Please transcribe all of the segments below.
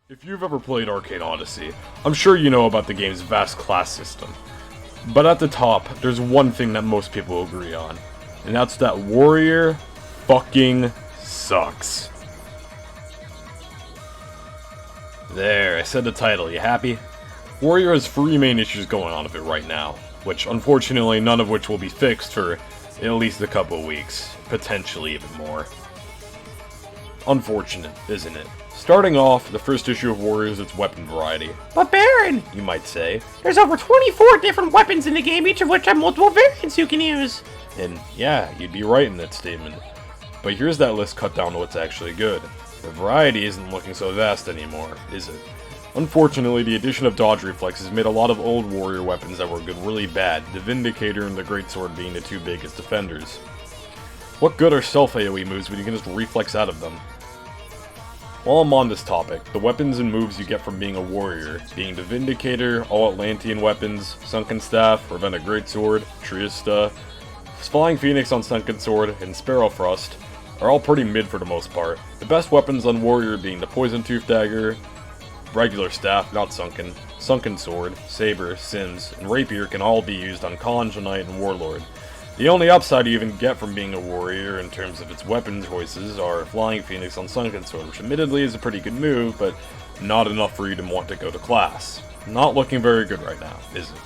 If you've ever played Arcane Odyssey, I'm sure you know about the game's vast class system. But at the top, there's one thing that most people agree on, and that's that Warrior fucking sucks. There, I said the title, you happy? Warrior has 3 main issues going on with it right now, which unfortunately none of which will be fixed for at least a couple weeks, potentially even more. Unfortunate, isn't it? Starting off, the first issue of Warrior is its weapon variety. But Baron, You might say. there's over 24 different weapons in the game, each of which have multiple variants you can use. And yeah, you'd be right in that statement. But here's that list cut down to what's actually good. The variety isn't looking so vast anymore, is it? Unfortunately, the addition of dodge reflexes made a lot of old Warrior weapons that were good really bad, the Vindicator and the Greatsword being the 2 biggest defenders. What good are self AoE moves when you can just reflex out of them? While I'm on this topic, the weapons and moves you get from being a warrior, being the Vindicator, all Atlantean weapons, Sunken Staff, Ravenna Greatsword, Triesta, Flying Phoenix on Sunken Sword, and Sparrow Thrust, are all pretty mid for the most part. The best weapons on Warrior being the Poison Tooth Dagger, regular staff, not Sunken, Sunken Sword, Saber, Sims, and Rapier can all be used on Conjure Knight and Warlord. The only upside you even get from being a warrior in terms of its weapon choices are Flying Phoenix on Sunken Sword, which admittedly is a pretty good move, but not enough for you to want to go to class. Not looking very good right now, is it?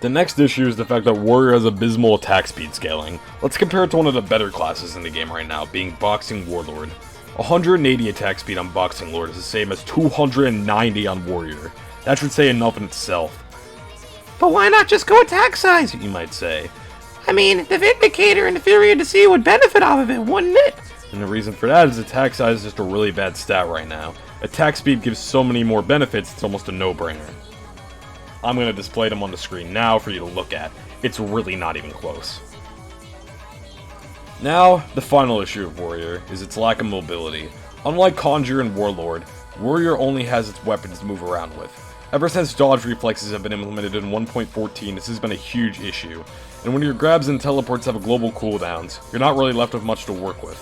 The next issue is the fact that Warrior has abysmal attack speed scaling. Let's compare it to one of the better classes in the game right now, being Boxing Warlord. 180 attack speed on Boxing Lord is the same as 290 on Warrior. That should say enough in itself. But why not just go attack size? You might say. I mean, the Vindicator and the Fury of the Sea would benefit off of it, wouldn't it? And the reason for that is attack size is just a really bad stat right now. Attack speed gives so many more benefits, it's almost a no-brainer. I'm going to display them on the screen now for you to look at. It's really not even close. Now, the final issue of Warrior is its lack of mobility. Unlike Conjure and Warlord, Warrior only has its weapons to move around with. Ever since dodge reflexes have been implemented in 1.14, this has been a huge issue, and when your grabs and teleports have global cooldowns, you're not really left with much to work with.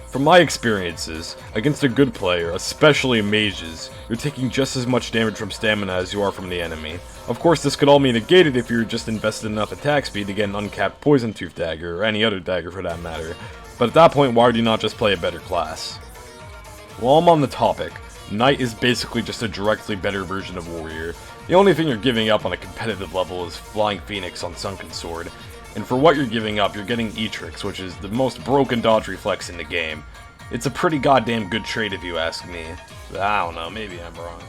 From my experiences, against a good player, especially mages, you're taking just as much damage from stamina as you are from the enemy. Of course, this could all be negated if you're just invested enough attack speed to get an uncapped Poison Tooth Dagger, or any other dagger for that matter, but at that point, why would you not just play a better class? While I'm on the topic, Knight is basically just a directly better version of Warrior. The only thing you're giving up on a competitive level is Flying Phoenix on Sunken Sword, and for what you're giving up, you're getting E-Trix, which is the most broken dodge reflex in the game. It's a pretty goddamn good trade if you ask me. I don't know, maybe I'm wrong.